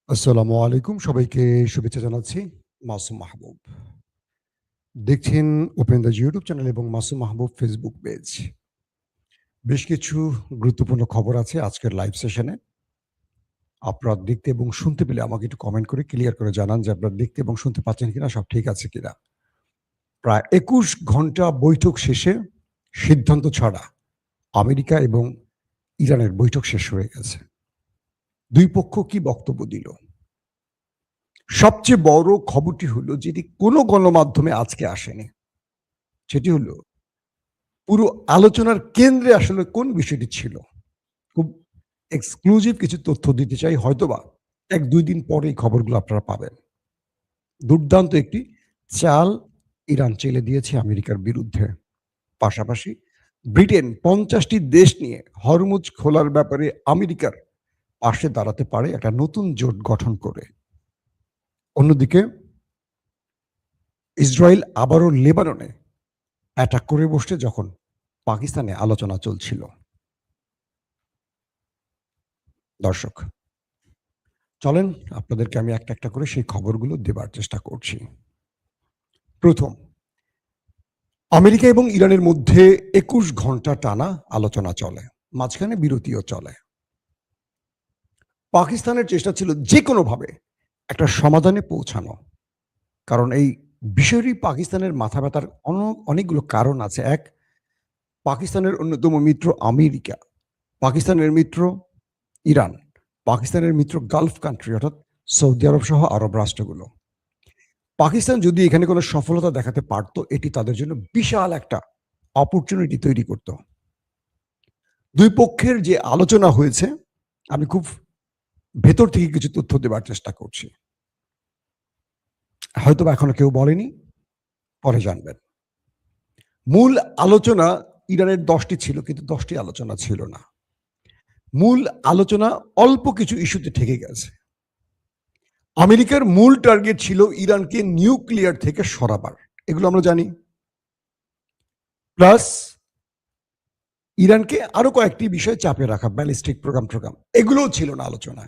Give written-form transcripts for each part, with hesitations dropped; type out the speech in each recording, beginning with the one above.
আসসালামু আলাইকুম। সবাইকে শুভেচ্ছা জানাচ্ছি। মাসুম মাহবুব। দেখছেন ওপেন দ্য ইউটিউব চ্যানেল এবং মাসুম মাহবুব ফেসবুক পেজ। বেশ কিছু গুরুত্বপূর্ণ খবর আছে আজকের লাইভ সেশনে। আপনারা দেখতে এবং শুনতে পেলে আমাকে একটু কমেন্ট করে ক্লিয়ার করে জানান যে আপনারা দেখতে এবং শুনতে পাচ্ছেন কিনা, সব ঠিক আছে কিনা। প্রায় ২১ ঘন্টা বৈঠক শেষে সিদ্ধান্ত ছাড়া আমেরিকা এবং ইরানের বৈঠক শেষ হয়ে গেছে। ২ পক্ষ কি বক্তব্য দিল? সবচেয়ে বড় খবরটি হলো যেটি কোনো গণমাধ্যমে আজকে আসেনি। সেটি হলো পুরো আলোচনার কেন্দ্রে আসলে কোন বিষয়টি ছিল? খুব এক্সক্লুসিভ কিছু তথ্য দিতে চাই, হয়তোবা ১-২ দিন পরে এই খবরগুলো আপনারা পাবেন। দুর্দান্ত একটি চাল ইরান চেলে দিয়েছে আমেরিকার বিরুদ্ধে। পাশাপাশি ব্রিটেন ৫০ টি দেশ নিয়ে হরমুজ খোলার ব্যাপারে আমেরিকার পাশে দাঁড়াতে পারে একটা নতুন জোট গঠন করে। অন্যদিকে ইসরায়েল আবারও লেবাননে অ্যাটাক করে বসছে যখন পাকিস্তানে আলোচনা চলছিল। দর্শক, চলেন আপনাদেরকে আমি একটা, একটা করে সেই খবরগুলো দেবার চেষ্টা করছি। ১ম, আমেরিকা এবং ইরানের মধ্যে ২১ ঘন্টা টানা আলোচনা চলে। মাঝখানে বিরতিও চলে। পাকিস্তানের চেষ্টা ছিল যেকোনোভাবে একটা সমাধানে পৌঁছানো। কারণ এই বিষয়টি পাকিস্তানের মাথা ব্যাথার অনেকগুলো কারণ আছে। ১, পাকিস্তানের অন্যতম মিত্র আমেরিকা, পাকিস্তানের মিত্র ইরান, পাকিস্তানের মিত্র গালফ কান্ট্রি অর্থাৎ সৌদি আরব সহ আরব রাষ্ট্রগুলো। পাকিস্তান যদি এখানে কোনো সফলতা দেখাতে পারত, এটি তাদের জন্য বিশাল একটা অপরচুনিটি তৈরি করত। ২ পক্ষের যে আলোচনা হয়েছে, আমি খুব ভেতর থেকে কিছু তথ্য দেবার চেষ্টা করছি। হয়তোবা এখনো কেউ বলেনি, পরে জানবেন। মূল আলোচনা ইরানের ১০ টি ছিল, কিন্তু ১০ টি আলোচনা ছিল না। মূল আলোচনা অল্প কিছু ইস্যুতে ঠেকে গেছে। আমেরিকার মূল টার্গেট ছিল ইরানকে নিউক্লিয়ার থেকে সরাবার। এগুলো আমরা জানি। প্লাস ইরানকে আরো কয়েকটি বিষয় চাপে রাখা, ব্যালিস্টিক প্রোগ্রাম। এগুলোও ছিল না আলোচনায়।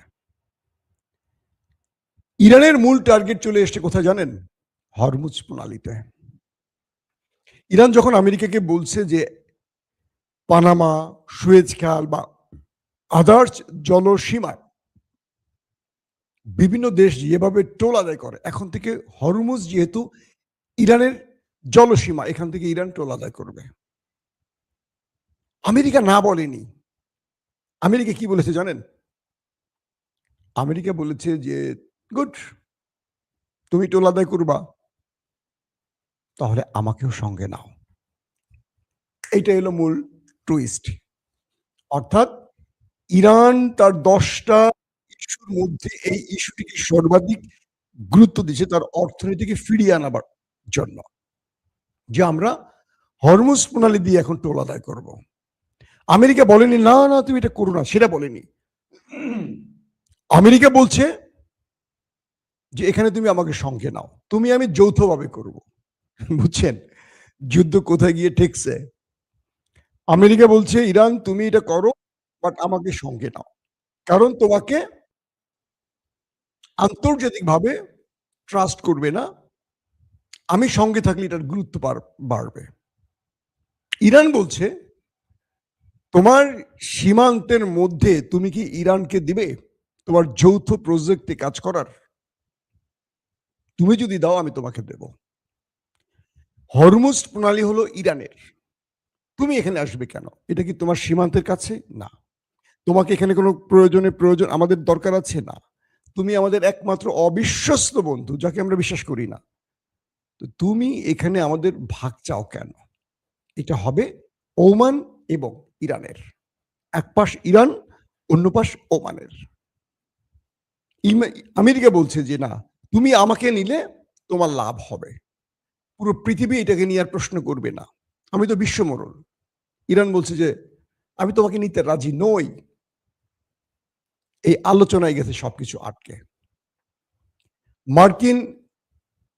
ইরানের মূল টার্গেট চলে এসছে কোথায় জানেন? হরমুজ প্রণালীতে। ইরান যখন আমেরিকাকে বলছে যে পানামা, সুয়েজ খাল বা আদার্স জলসীমায় বিভিন্ন দেশ যেভাবে টোল আদায় করে, এখন থেকে হরমুজ যেহেতু ইরানের জলসীমা, এখান থেকে ইরান টোল আদায় করবে। আমেরিকা না বলেনি। আমেরিকা কি বলেছে জানেন? আমেরিকা বলেছে যে, গুড, তুমি টোল আদায় করবা, তাহলে আমাকেও সঙ্গে নাও। এইটাই হলো মূল টুইস্ট। অর্থাৎ ইরান তার ১০ টা ইস্যুর মধ্যে এই ইস্যুটিকে সর্বাধিক গুরুত্ব দিচ্ছে তার অর্থনীতিকে ফিরিয়ে আনাবার জন্য। যে আমরা হরমুজ প্রণালী দিয়ে এখন টোল আদায় করব। আমেরিকা বলেনি, "না, না তুমি এটা করো না।" সেটা বলেনি। আমেরিকা বলছে যে, "এখানে তুমি আমাকে সঙ্গে নাও। তুমি আমি যৌথভাবে করব।" বুঝছেন? যুদ্ধ কোথায় গিয়ে ঠেকছে? আমেরিকা বলছে, "ইরান তুমি এটা করো, বাট আমাকে সঙ্গে নাও। কারণ তোমাকে আন্তর্জাতিকভাবে ট্রাস্ট করবে না। আমি সঙ্গে থাকলে এটার গুরুত্ব বাড়বে।" ইরান বলছে, "তোমার সীমান্তের মধ্যে তুমি কি ইরানকে দিবে তোমার যৌথ প্রজেক্টে কাজ করার? তুমি যদি দাও আমি তোমাকে দেব।" হরমুজ প্রণালী হলো ইরানের। তুমি এখানে আসবে কেন? এটা কি তোমার সীমান্তের কাছে? না। তোমাকে এখানে কোনো প্রয়োজন আমাদের দরকার আছে? না। তুমি আমাদের একমাত্র অবিশ্বস্ত বন্ধু, যাকে আমরা বিশ্বাস করি না। তো তুমি এখানে আমাদের ভাগ চাও কেন? এটা হবে ওমান এবং ইরানের। এক পাশ ইরান, অন্য পাশ ওমানের। ইমে আমেরিকা বলছে যে, "না, তুমি আমাকে নিলে তোমার লাভ হবে। পুরো পৃথিবী এটাকে নিয়ে আর প্রশ্ন করবে না। আমি তো বিশ্বমোড়ল।" ইরান বলছে যে, "আমি তোমাকে নিতে রাজি নই।" এই আলোচনায় গেছে সবকিছু আটকে। মার্কিন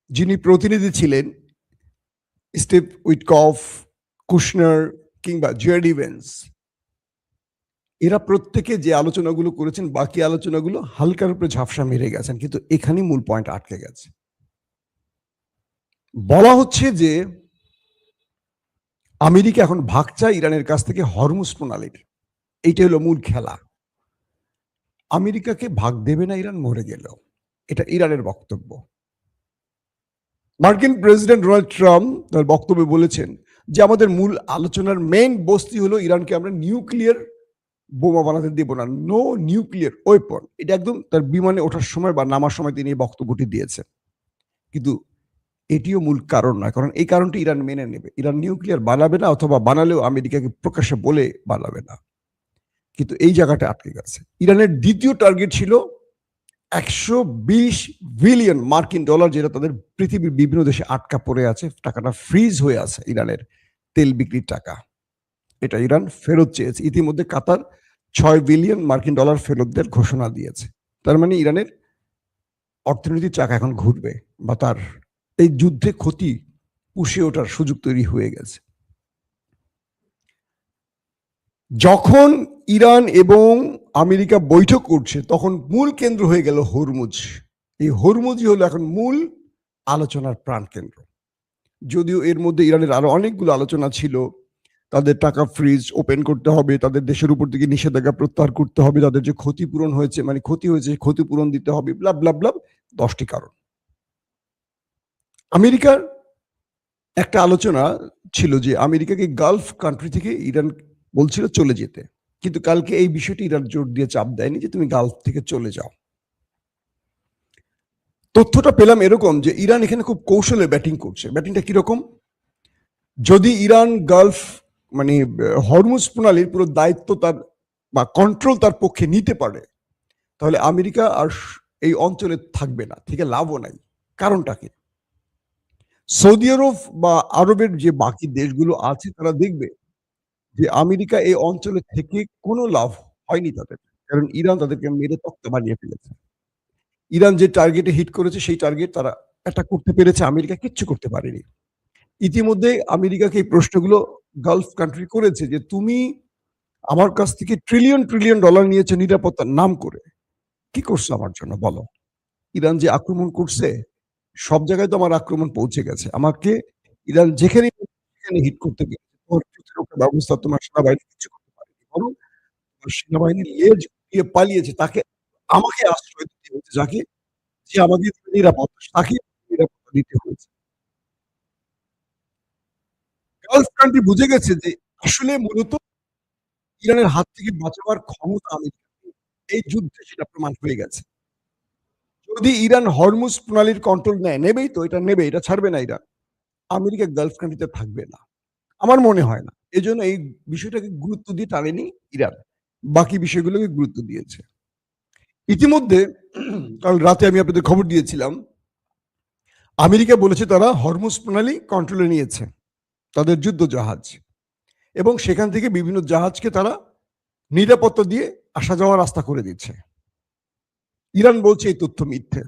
যিনি প্রতিনিধি ছিলেন, স্টিভ উইটকফ, কুশনার কিংবা জেডি ভেন্স, এরা প্রত্যেকে যে আলোচনাগুলো করেছেন, বাকি আলোচনাগুলো হালকার উপরে ঝাপসা মেরে গেছেন। কিন্তু এখানেই মূল পয়েন্ট আটকে গেছে। বলা হচ্ছে যে আমেরিকা এখন ভাগ চায় ইরানের কাছ থেকে হরমুজ প্রণালীর। এইটাই হলো মূল খেলা। আমেরিকাকে ভাগ দেবে না ইরান মরে গেলেও। এটা ইরানের বক্তব্য। মার্কিন প্রেসিডেন্ট ডোনাল্ড ট্রাম্প তার বক্তব্যে বলেছেন যে আমাদের মূল আলোচনার মেইন বস্তু হলো ইরানকে আমরা নিউক্লিয়ার বোমা বানাতে দেব না। No nuclear weapon. এটা একদম তার বিমানে ওঠার সময় বা নামার সময় তিনি এই বক্তব্যটি দিয়েছেন। কিন্তু এটিও মূল কারণ নয়। কারণ এই কারণটি ইরান মেনে নেবে। ইরান নিউক্লিয়ার বানাবে না অথবা বানালেও আমেরিকাকে প্রকাশ্যে বলে বানাবে না। কিন্তু এই জায়গাটা আটকে গেছে। ইরানের দ্বিতীয় টার্গেট ছিল ১২০ বিলিয়ন মার্কিন ডলার, যেটা তাদের পৃথিবীর বিভিন্ন দেশে আটকা পড়ে আছে। টাকাটা ফ্রিজ হয়ে আছে ইরানের তেল বিক্রির টাকা। এটা ইরান ফেরত চেয়েছে। ইতিমধ্যে কাতার ৬ বিলিয়ন মার্কিন ডলার ফেরত দেওয়ার ঘোষণা দিয়েছে। তার মানে ইরানের অর্থনীতির চাকা এখন ঘুরবে বা তার এই যুদ্ধে ক্ষতি পুষিয়ে ওঠার সুযোগ তৈরি হয়ে গেছে। যখন ইরান এবং আমেরিকা বৈঠক করছে তখন মূল কেন্দ্র হয়ে গেল হরমুজ। এই হরমুজই হলো এখন মূল আলোচনার প্রাণকেন্দ্র। যদিও এর মধ্যে ইরানের আরো অনেকগুলো আলোচনা ছিল। তাদের টাকা ফ্রিজ ওপেন করতে হবে, তাদের দেশের উপর থেকে নিষেধাজ্ঞা প্রত্যাহার করতে হবে, তাদের যে ক্ষতিপূরণ হয়েছে মানে ক্ষতি হয়েছে ক্ষতিপূরণ দিতে হবে, ব্লা ব্লা ব্লা ১০টি কারণ। আমেরিকার একটা আলোচনা ছিল যে আমেরিকাকে গালফ কান্ট্রি থেকে ইরান বলছিল চলে যেতে। কিন্তু কালকে এই বিষয়টি ইরান জোর দিয়ে চাপ দেয়নি যে তুমি গালফ থেকে চলে যাও। তথ্যটা পেলাম এরকম যে ইরান এখানে খুব কৌশলে ব্যাটিং করছে। ব্যাটিংটা কিরকম? যদি ইরান গালফ মানে হরমুজ প্রণালীর পুরো দায়িত্ব তার বা কন্ট্রোল তার পক্ষে নিতে পারে, তাহলে আমেরিকা আর এই অঞ্চলে থাকবে না, থেকে লাভও নাই। কারণটা কি? সৌদি আরব বা আরবের যে বাকি দেশগুলো আছে তারা দেখবে যে আমেরিকা এই অঞ্চলে থেকে কোনো লাভ হয়নি তাদের। কারণ ইরান তাদেরকে মেরে তক্তা বানিয়ে ফেলেছে। ইরান যে টার্গেটে হিট করেছে সেই টার্গেট তারা অ্যাটাক করতে পেরেছে, আমেরিকা কিচ্ছু করতে পারেনি। ইতিমধ্যে আমেরিকাকে এই প্রশ্নগুলো গালফ কান্ট্রি করেছে যে তুমি আমার কাছ থেকে ট্রিলিয়ন ট্রিলিয়ন ডলার নিয়েছো নিরাপত্তার নাম করে। কি করছো আমার জন্য বলো? ইরান যে আক্রমণ করছে সব জায়গায় তো আমার আক্রমণ পৌঁছে গেছে। আমাকে ইরান যেখানে সেখানে হিট করতে পেরেছে। তোমার প্রতিরক্ষা ব্যবস্থা তোমার সেনাবাহিনী কিচ্ছু করতে পারেনি। বরং তোমার সেনাবাহিনী লেজ গুটিয়ে পালিয়েছে। তাকে আমাকে আশ্রয় দিতে হয়েছে, যাকে যে আমাকে দিবে নিরাপত্তা তাকে নিরাপত্তা দিতে হয়েছে। গালফ কান্ট্রি বুঝে গেছে যে আসলে মূলত ইরানের হাত থেকে বাঁচাবার ক্ষমতা আমেরিকার নেই। এই যুদ্ধে সেটা প্রমাণ হয়ে গেছে। যদি ইরান হরমুজ প্রণালীর কন্ট্রোল নেয়, নেবেই তো, এটা নেবে, এটা ছাড়বে না ইরান। আমেরিকা গালফ কান্ট্রিতে থাকবে না। আমার মনে হয় না। এজন্য এই বিষয়টাকে গুরুত্ব দিয়ে টানেনি ইরান। বাকি বিষয়গুলোকে গুরুত্ব দিয়েছে। ইতিমধ্যে কাল রাতে আমি আপনাদের খবর দিয়েছিলাম, আমেরিকা বলেছে তারা হরমুজ প্রণালী কন্ট্রোলে নিয়েছে। তাদের যুদ্ধ জাহাজ এবং সেখান থেকে বিভিন্ন জাহাজকে তারা নিরাপত্তা দিয়ে আসা যাওয়ার রাস্তা করে দিচ্ছে। ইরান বলছে এই তথ্য মিথ্যে।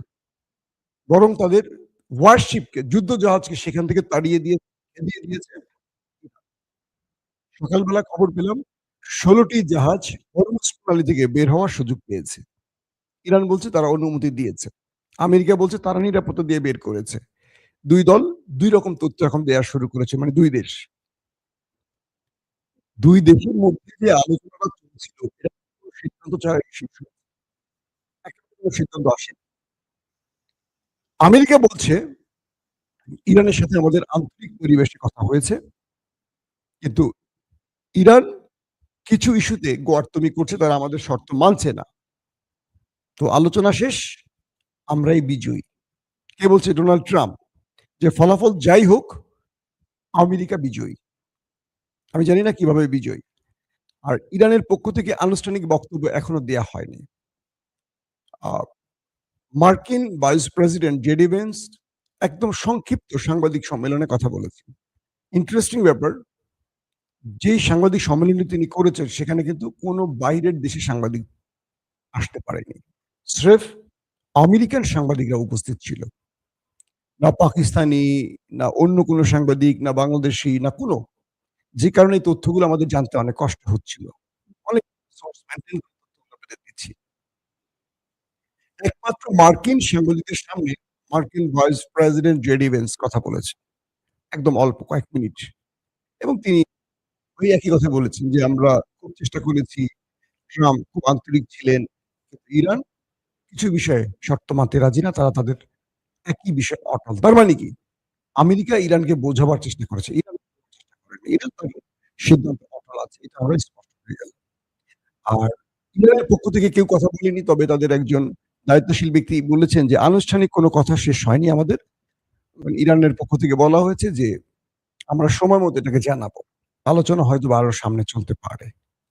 বরং তাদের ওয়ারশিপকে যুদ্ধ জাহাজকে সেখান থেকে তাড়িয়ে দিয়ে দিয়েছে। সকালবেলা খবর পেলাম ১৬ টি জাহাজ হরমুজ প্রণালী থেকে বের হওয়ার সুযোগ পেয়েছে। ইরান বলছে তারা অনুমতি দিয়েছে। আমেরিকা বলছে তারা নিরাপত্তা দিয়ে বের করেছে। ২ দল ২ রকম তথ্য এখন দেয়া শুরু করেছে। মানে ২ দেশ। ২ দেশের মধ্যে যে আলোচনাটা চলছিল এটা কোনো সিদ্ধান্ত ছাড়াই শীর্ষ এখনো কোনো সিদ্ধান্ত আসেনি। আমেরিকা বলছে ইরানের সাথে আমাদের আন্তরিক পরিবেশে কথা হয়েছে। কিন্তু ইরান কিছু ইস্যুতে গোয়ার্তুমি করছে, তারা আমাদের শর্ত মানছে না। তো আলোচনা শেষ, আমরাই বিজয়ী। কে বলছে? Donald Trump. যে ফলাফল যাই হোক আমেরিকা বিজয়ী। আমি জানি না কিভাবে বিজয়ী। আর ইরানের পক্ষ থেকে আনুষ্ঠানিক বক্তব্য এখনো দেয়া হয়নি। আ মার্কিন ভাইস প্রেসিডেন্ট জেডি ভেন্স একদম সংক্ষিপ্ত সাংবাদিক সম্মেলনে কথা বলেছেন। ইন্টারেস্টিং ব্যাপার, যেই সাংবাদিক সম্মেলনটি তিনি করেছেন সেখানে কিন্তু কোনো বাইরের দেশের সাংবাদিক আসতে পারেনি। স্রেফ আমেরিকান সাংবাদিকরা উপস্থিত ছিল। না পাকিস্তানি, না অন্য কোনো সাংবাদিক, না বাংলাদেশী, না কোনো। যে কারণে এই তথ্যগুলো আমাদের জানতে অনেক কষ্ট হচ্ছিল। অনেক সোর্স মেইনটেইন করে তথ্য আপনাদের দিচ্ছি। একমাত্র মার্কিন সাংবাদিকদের সামনে মার্কিন ভাইস প্রেসিডেন্ট জেডি ভেন্স কথা বলেছেন। একদম অল্প কয়েক মিনিট। এবং তিনি ওই একই কথা বলেছেন যে, "আমরা খুব চেষ্টা করেছি। ট্রাম্প খুব আন্তরিক ছিলেন। কিন্তু ইরান কিছু বিষয়ে শর্ত মানতে রাজি না। তারা তাদের একই বিষয়ে অটল।" তার মানে কি? আমেরিকা ইরানকে বোঝাবার চেষ্টা করেছে। ইরান চেষ্টা করেনি। ইরান তার সিদ্ধান্তে অটল আছে। এটা আমরা স্পষ্ট হয়ে গেল। আর ইরানের পক্ষ থেকে কেউ কথা বলেনি। তবে তাদের একজন দায়িত্বশীল ব্যক্তি বলেছেন যে, "আনুষ্ঠানিক কোনো কথা শেষ হয়নি আমাদের।" ইরানের পক্ষ থেকে বলা হয়েছে যে, "আমরা সময় মতো এটাকে জানাবো।" আলোচনা হয়তোবা আরো সামনে চলতে পারে।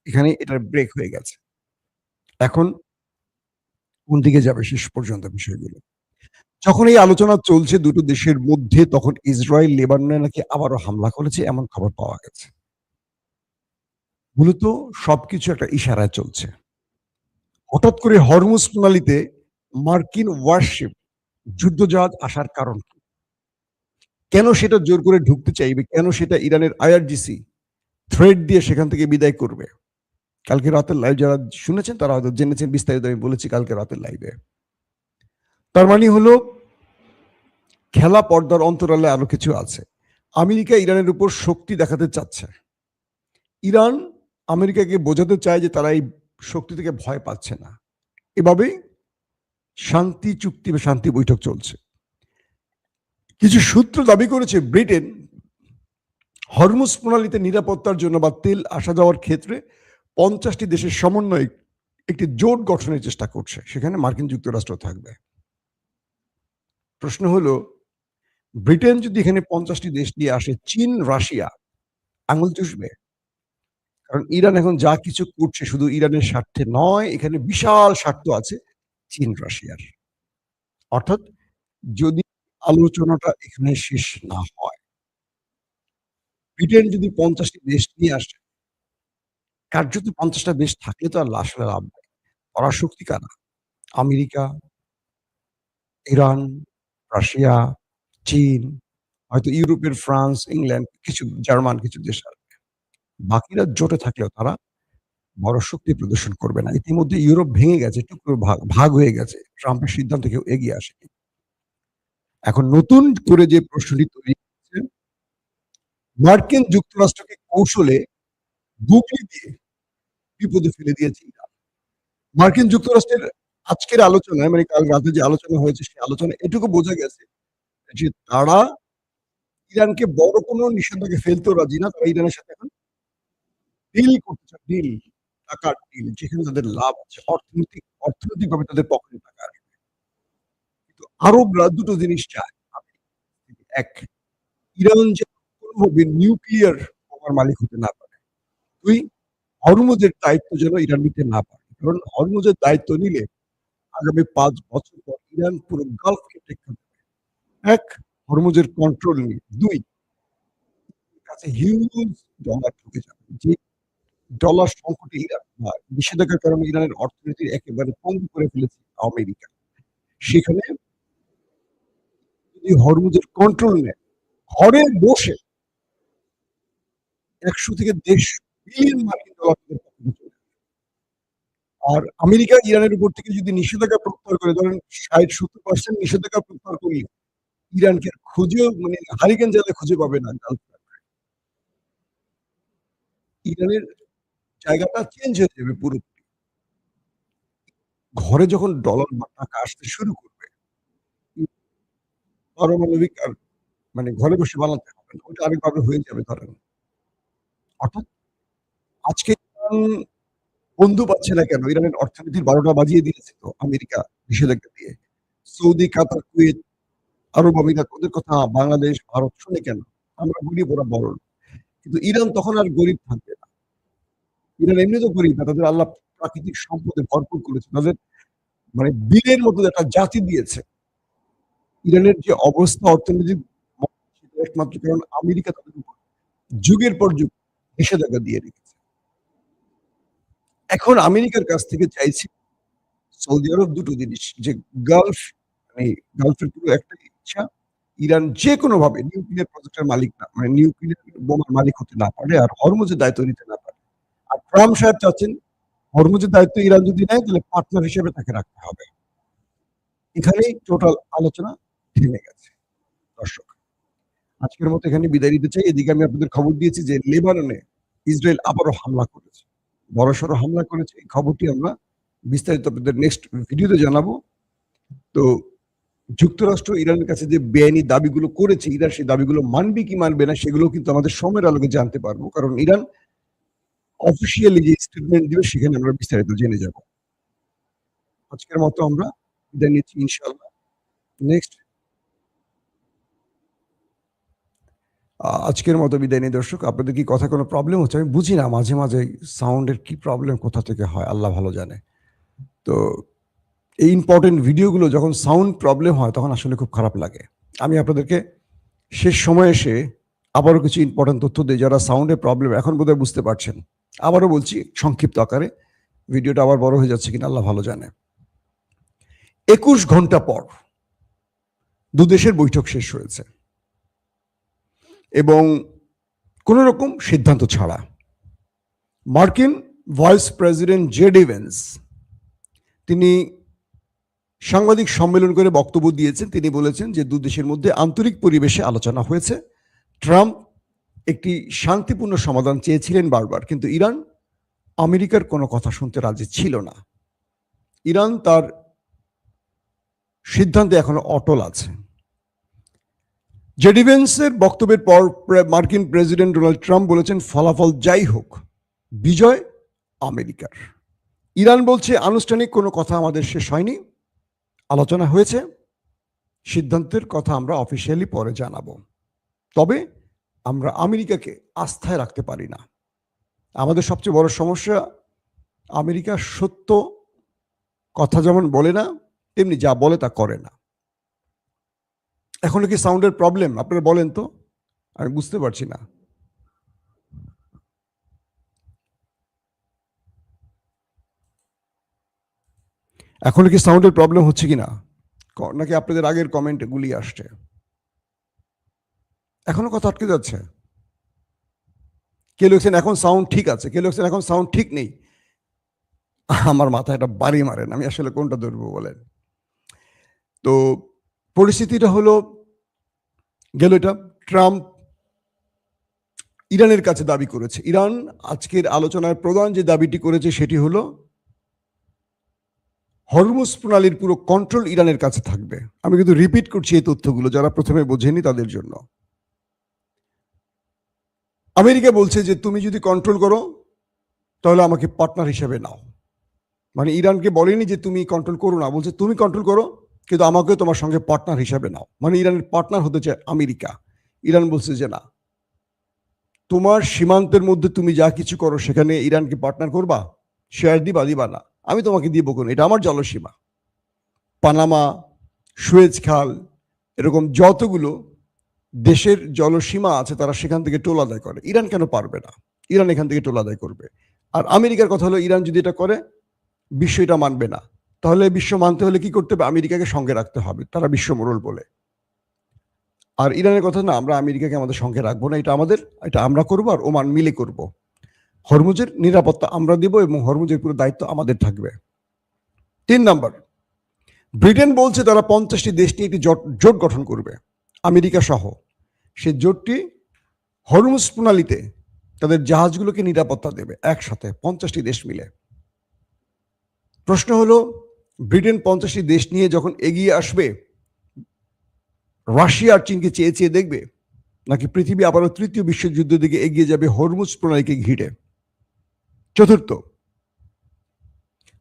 এখানে এটার ব্রেক হয়ে গেছে। এখন কোন দিকে যাবে শেষ পর্যন্ত বিষয়গুলো? যখন এই আলোচনা চলছে দুটো দেশের মধ্যে তখন ইসরায়েল লেবাননে নাকি আবারও হামলা করেছে এমন খবর পাওয়া গেছে। মূলত সবকিছু একটা ইশারায় চলছে। হঠাৎ করে হরমুজ প্রণালীতে মার্কিন ওয়ারশিপ যুদ্ধজাহাজ আসার কারণ কি? কেন সেটা জোর করে ঢুকতে চাইবে? কেন সেটা ইরানের আইআরজিসি থ্রেট দিয়ে সেখান থেকে বিদায় করবে? কালকে রাতের লাইভ যারা শুনেছেন তারা হয়তো জেনেছেন, বিস্তারিত আমি বলেছি কালকে রাতের লাইভে। তার মানে হলো খেলা পর্দার অন্তরালে আরো কিছু আছে। আমেরিকা ইরানের উপর শক্তি দেখাতে চাচ্ছে। ইরান আমেরিকাকে বোঝাতে চায় যে তারা এই শক্তি থেকে ভয় পাচ্ছে না। এভাবেই শান্তি চুক্তি বা শান্তি বৈঠক চলছে। কিছু সূত্র দাবি করেছে ব্রিটেন হরমুজ প্রণালীতে নিরাপত্তার জন্য বা তেল আসা যাওয়ার ক্ষেত্রে ৫০ টি দেশের সমন্বয়ে একটি জোট গঠনের চেষ্টা করছে। সেখানে মার্কিন যুক্তরাষ্ট্র থাকবে। প্রশ্ন হলো ব্রিটেন যদি এখানে ৫০ টি দেশ নিয়ে আসে, চীন, রাশিয়া আঙুল চুষবে? কারণ ইরান এখন যা কিছু করছে শুধু ইরানের স্বার্থে নয়, এখানে বিশাল স্বার্থ আছে চীন, রাশিয়ার। অর্থাৎ যদি আলোচনাটা এখানে শেষ না হয়, ব্রিটেন যদি ৫০ টি দেশ নিয়ে আসে, কার্যত ৫০ টা দেশ থাকলে তো আর আসলে লাভ নাই। পরাশক্তি কারা? আমেরিকা, ইরান, রাশিয়া, চীন, হয়তো ইউরোপের ফ্রান্স, ইংল্যান্ড, কিছু জার্মান কিছু দেশ আসবে। বাকিরা জোটে থাকলেও তারা বড় শক্তি প্রদর্শন করবে না। ইতিমধ্যে ইউরোপ ভেঙে গেছে, টুকরো ভাগ হয়ে গেছে। ট্রাম্পের সিদ্ধান্তে কেউ এগিয়ে আসেনি। এখন নতুন করে যে প্রশ্নটি তৈরি হচ্ছে, মার্কিন যুক্তরাষ্ট্রকে কৌশলে গুগলি দিয়ে বিপদে ফেলে দিয়েছে ইরান। মার্কিন যুক্তরাষ্ট্রের আজকের আলোচনায় মানে কাল রাতে যে আলোচনা হয়েছে সেই আলোচনায় এটুকু বোঝা গেছে যে তারা ইরানকে বড় কোনো নিষেধাজ্ঞায় ফেলতেও রাজি না। তারা ইরানের সাথে এখন ডিল করতে চায়, ডিল, টাকার ডিল যেখানে তাদের লাভ আছে। অর্থনৈতিকভাবে তাদের পকেটে টাকা আসবে। কিন্তু আরবরা দুটো জিনিস চায়। এক, ইরান যেন কোনোভাবে নিউক্লিয়ার বোমার মালিক হতে না পারে। ২, হরমুজের দায়িত্ব যেন ইরান নিতে না পারে। কারণ হরমুজের দায়িত্ব নিলে আগামী ৫ বছর পর ইরান পুরো গালফকে টেক্কা দেবে। ১, হরমুজের কন্ট্রোল নিয়ে। ২, কাছে হিউজ ডলার ঢুকে যাবে। যে ডলার সংকটে ইরান বা নিষেধাজ্ঞার কারণে ইরানের অর্থনীতি একেবারে পঙ্গু করে ফেলেছে আমেরিকা। সেখানে যদি হরমুজের কন্ট্রোল নেয়, ঘরে বসে ১০০ থেকে ১৫০ বিলিয়ন মার্কিন ডলার তাদের পকেটে চলে আসবে। আর আমেরিকা ইরানের উপর থেকে যদি নিষেধাজ্ঞা প্রত্যাহার করে ধরেন ৬০-৭০% নিষেধাজ্ঞা প্রত্যাহার করলে ইরানকে আর খুঁজেও মানে হারিকেন জ্বালায় খুঁজে পাবে না গালফ। ইরানের জায়গাটা চেঞ্জ হয়ে যাবে পুরোপুরি। ঘরে যখন ডলার বা টাকা আসতে শুরু করবে, ই পারমাণবিক আর মানে ঘরে বসে বানাতে হবে না। ওটা আরেকভাবে হয়ে যাবে ধরেন। অর্থাৎ আজকে ইরান বন্ধু পাচ্ছে না কেন? ইরানের অর্থনীতির ১২ টা বাজিয়ে দিয়েছে তো আমেরিকা নিষেধাজ্ঞা দিয়ে। সৌদি, কাতার, কুয়েত, আরব আমিরাত ওদের কথা বাংলাদেশ, ভারত শোনে কেন? আমরা গরিব ওরা বড়লোক। কিন্তু ইরান তখন আর গরিব থাকবে না। ইরান এমনিতেও গরিব না। তাদের আল্লাহ প্রাকৃতিক সম্পদে ভরপুর করেছে। তাদের মানে বীরের মতো একটা জাতি দিয়েছে। ইরানের যে অবস্থা অর্থনৈতিক সেটা একমাত্র কারণ আমেরিকা তাদের উপর যুগের পর যুগ নিষেধাজ্ঞা দিয়ে রেখেছে। এখন আমেরিকার কাছ থেকে চাইছে সৌদি আরব দুটো জিনিস যে গালফ মানে গালফের পুরো একটা ইচ্ছা ইরান যেকোনোভাবে নিউক্লিয়ার প্রজেক্টের মালিক না মানে নিউক্লিয়ার বোমার মালিক হতে না পারে আর হরমুজের দায়িত্ব নিতে না পারে। আর ট্রাম্প সাহেব চাচ্ছেন হরমুজের দায়িত্ব ইরান যদি নেয় তাহলে পার্টনার হিসেবে তাকে রাখতে হবে। এখানেই টোটাল আলোচনা থেমে গেছে। দর্শক, আজকের মতো এখানে বিদায় নিতে চাই। এদিকে আমি আপনাদের খবর দিয়েছি যে লেবাননে ইসরায়েল আবারও হামলা করেছে। বড়সড় হামলা করেছে। এই খবরটি আমরা বিস্তারিত আপনাদের নেক্সট ভিডিওতে জানাবো। তো যুক্তরাষ্ট্র ইরানের কাছে যে বেআইনি দাবিগুলো করেছে, ইরান সেই দাবিগুলো মানবে কি মানবে না সেগুলো কিন্তু আমাদের সময়ের আলোকে জানতে পারবো। কারণ ইরান অফিসিয়ালি যে স্টেটমেন্ট দিবে সেখানে আমরা বিস্তারিত জেনে যাব। আজকের মতো আমরা বিদায় নিচ্ছি ইনশাআল্লাহ। নেক্সট আজকের মতো বিদায় নিই দর্শক। আপনাদের কি কথা কোনো প্রবলেম হচ্ছে? আমি বুঝি না মাঝে, মাঝে সাউন্ডের কি প্রবলেম কোথা থেকে হয় আল্লাহ ভালো জানে। তো এই ইম্পোর্টেন্ট ভিডিওগুলো যখন সাউন্ড প্রবলেম হয় তখন আসলে খুব খারাপ লাগে। আমি আপনাদেরকে শেষ সময়ে এসে আবারও কিছু ইম্পোর্টেন্ট তথ্য দেই যারা সাউন্ডের প্রবলেম এখন বোধহয় বুঝতে পারছেন। আবারও বলছি সংক্ষিপ্ত আকারে, ভিডিওটা আবার বড় হয়ে যাচ্ছে কিনা আল্লাহ ভালো জানে। ২১ ঘন্টা পর দুদেশের বৈঠক শেষ হয়েছে এবং কোন রকম সিদ্ধান্ত ছাড়া মার্কিন ভাইস প্রেসিডেন্ট জেডি ভেন্স তিনি সাংবাদিক সম্মেলন করে বক্তব্য দিয়েছেন। তিনি বলেছেন যে দুদেশের মধ্যে আন্তরিক পরিবেশে আলোচনা হয়েছে। ট্রাম্প একটি শান্তিপূর্ণ সমাধান চেয়েছিলেন বারবার, কিন্তু ইরান আমেরিকার কোনো কথা শুনতে রাজি ছিল না। ইরান তার সিদ্ধান্তে এখনো অটল আছে। জেডি ভেন্সের বক্তব্যের পর মার্কিন প্রেসিডেন্ট ডোনাল্ড ট্রাম্প বলেছেন ফলাফল যাই হোক বিজয় আমেরিকার। ইরান বলছে আনুষ্ঠানিক কোনো কথা আমাদের শেষ হয়নি, আলোচনা হয়েছে, সিদ্ধান্তের কথা আমরা অফিসিয়ালি পরে জানাবো। তবে আমরা আমেরিকাকে আস্থায় রাখতে পারি না। আমাদের সবচেয়ে বড় সমস্যা আমেরিকা সত্য কথা যেমন বলে না তেমনি যা বলে তা করে না। এখনো কি সাউন্ডের প্রবলেম আপনারা বলেন তো, আমি বুঝতে পারছি না। এখনো কি সাউন্ডের প্রবলেম হচ্ছে কিনা, নাকি আপনাদের আগের কমেন্ট গুলি আসছে? এখনো কথা আটকে যাচ্ছে? কে লিখছেন এখন সাউন্ড ঠিক আছে, কে লিখছেন এখন সাউন্ড ঠিক নেই? আমার মাথায় একটা বাড়ি মারেন, আমি আসলে কোনটা ধরবো বলেন। তো পরিস্থিতিটা হলো গেল এটা, ট্রাম্প ইরানের কাছে দাবি করেছে। ইরান আজকের আলোচনার প্রধান যে দাবিটি করেছে সেটি হলো হরমুজ প্রণালীর পুরো কন্ট্রোল ইরানের কাছে থাকবে। আমি কিন্তু রিপিট করছি এই তথ্যগুলো, যারা প্রথমে বোঝেনি তাদের জন্য। আমেরিকা বলছে যে তুমি যদি কন্ট্রোল করো তাহলে আমাকে পার্টনার হিসেবে নাও। মানে ইরানকে বলেনি যে তুমি কন্ট্রোল করো না, বলছে তুমি কন্ট্রোল করো কিন্তু আমাকে তোমার সঙ্গে পার্টনার হিসেবে নাও। মানে ইরানের পার্টনার হতে চায় আমেরিকা। ইরান বলছে যে না, তোমার সীমান্তের মধ্যে তুমি যা কিছু করো সেখানে ইরানকে পার্টনার করবা, শেয়ার দিবা না, আমি তোমাকে দিব কোন, এটা আমার জলসীমা। পানামা, সুয়েজ খাল, এরকম যতগুলো দেশের জলসীমা আছে তারা সেখান থেকে টোল আদায় করে। ইরান কেন পারবে না? ইরান এখান থেকে টোল আদায় করবে। আর আমেরিকার কথা হলো ইরান যদি এটা করে বিশ্ব এটা মানবে না। তাহলে বিশ্ব মানতে হলে কি করতে হবে? আমেরিকাকে সঙ্গে রাখতে হবে, তারা বিশ্ব মোড়ল বলে। আর ইরানের কথা না, আমরা আমেরিকাকে আমাদের সঙ্গে রাখবো না, এটা আমরা করবো আর ওমান মিলে করব। হরমুজের নিরাপত্তা আমরা দেব এবং হরমুজের পুরো দায়িত্ব আমাদের থাকবে। ৩ নাম্বার, ব্রিটেন বলছে তারা 50টি দেশ নিয়ে একটি জোট গঠন করবে আমেরিকা সহ। সে জোটটি হরমুজ প্রণালীতে তাদের জাহাজগুলোকে নিরাপত্তা দেবে একসাথে 50টি দেশ মিলে। প্রশ্ন হলো ব্রিটেন 50টি দেশ নিয়ে যখন এগিয়ে আসবে, রাশিয়া আর চীনকে চেয়ে চেয়ে দেখবে, নাকি পৃথিবী আবারও তৃতীয় বিশ্বযুদ্ধের দিকে এগিয়ে যাবে হরমুজ প্রণালীকে ঘিরে? চতুর্থ,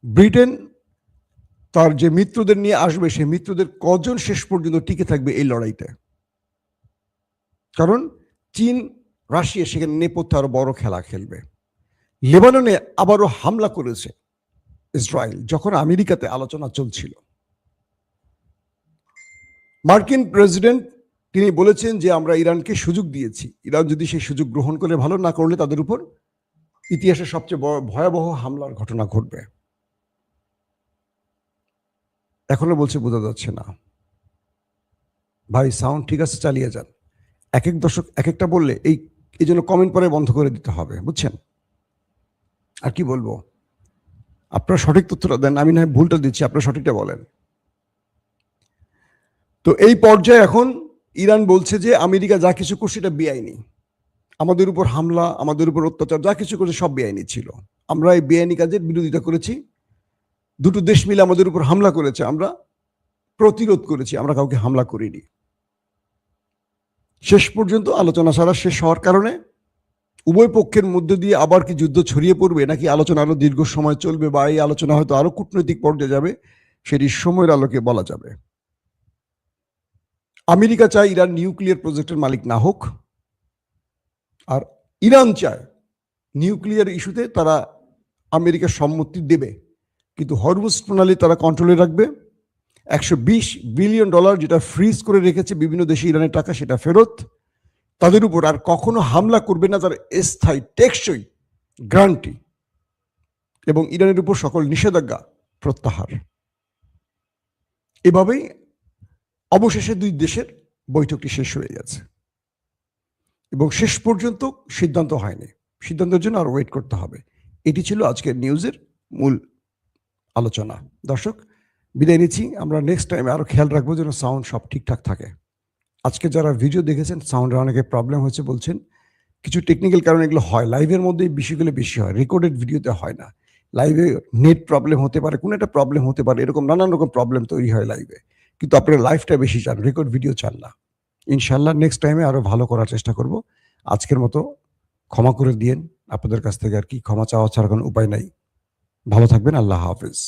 ব্রিটেন তার যে মিত্রদের নিয়ে আসবে সেই মিত্রদের কজন শেষ পর্যন্ত টিকে থাকবে এই লড়াইতে? কারণ চীন, রাশিয়া সেখানে নেপথ্যে আরো বড় খেলা খেলবে। লেবাননে আবারও হামলা করেছে ইসরায়েল যখন আমেরিকাতে আলোচনা চলছিল। মার্কিন প্রেসিডেন্ট তিনি বলেছেন যে আমরা ইরানকে সুযোগ দিয়েছি, ইরান যদি সেই সুযোগ গ্রহণ করে ভালো, না করলে তাদের উপর ইতিহাসের সবচেয়ে ভয়াবহ হামলার ঘটনা ঘটবে। এখনো বলছে বোঝা যাচ্ছে না। ভাই সাউন্ড ঠিক আছে, চালিয়ে যান। এক এক দর্শক এক একটা বললে এই জন্য কমেন্ট পরে বন্ধ করে দিতে হবে, বুঝছেন? আর কি বলবো, আপনারা সঠিক তথ্যটা দেন, আমি না হয় ভুলটা দিচ্ছি, আপনারা সঠিকটা বলেন। তো এই পর্যায়ে এখন ইরান বলছে যে আমেরিকা যা কিছু করছে এটা বেআইনি, আমাদের উপর হামলা, আমাদের উপর অত্যাচার যা কিছু করেছে সব বেআইনি ছিল। আমরা এই বেআইনি কাজের বিরোধিতা করেছি, দুটো দেশ মিলে আমাদের উপর হামলা করেছে, আমরা প্রতিরোধ করেছি, আমরা কাউকে হামলা করিনি। শেষ পর্যন্ত আলোচনা ছাড়া শেষ হওয়ার কারণে উভয় পক্ষের মধ্যে দিয়ে আবার কি যুদ্ধ ছড়িয়ে পড়বে, নাকি আলোচনা আরো দীর্ঘ সময় চলবে, বা এই আলোচনা হয়তো আরো কূটনৈতিক পর্যায়ে যাবে, সেটি সময়ের আলোকে বলা যাবে। আমেরিকা চায় ইরান নিউক্লিয়ার প্রজেক্টের মালিক না হোক, আর ইরান চায় নিউক্লিয়ার ইস্যুতে তারা আমেরিকার সম্মতি দেবে, কিন্তু হরমুজ প্রণালী তারা কন্ট্রোলে রাখবে। $120 বিলিয়ন যেটা ফ্রিজ করে রেখেছে বিভিন্ন দেশে ইরানের টাকা, সেটা ফেরত, তাদের উপর আর কখনো হামলা করবে না, তার স্থায়ী টেকসই গ্যারান্টি, এবং ইরানের উপর সকল নিষেধাজ্ঞা প্রত্যাহার। এভাবেই অবশেষে দুই দেশের বৈঠকটি শেষ হয়ে গেছে, এবং শেষ পর্যন্ত সিদ্ধান্ত হয়নি, সিদ্ধান্তের জন্য আরো ওয়েট করতে হবে। এটি ছিল আজকের নিউজের মূল আলোচনা। দর্শক, বিদায় নিচ্ছি, আমরা নেক্সট টাইমে আরো খেয়াল রাখবো যেন সাউন্ড সব ঠিকঠাক থাকে। আজকে যারা ভিডিও দেখেছেন সাউন্ডের অনেকে প্রবলেম হয়েছে বলছেন, কিছু টেকনিক্যাল কারণে এগুলো হয়, লাইভের মধ্যে বিষয়গুলো বেশি হয়, রেকর্ডেড ভিডিওতে হয় না। লাইভে নেট প্রবলেম হতে পারে, কোনো একটা প্রবলেম হতে পারে, এরকম নানান রকম প্রবলেম তৈরি হয় লাইভে, কিন্তু আপনারা লাইভটা বেশি চান, রেকর্ড ভিডিও চান না। ইনশাল্লাহ নেক্সট টাইমে আরো ভালো করার চেষ্টা করব। আজকের মতো ক্ষমা করে দিয়েন, আপনাদের কাছ থেকে আর কি ক্ষমা চাওয়া ছাড়া কোনো উপায় নাই। ভালো থাকবেন, আল্লাহ হাফেজ।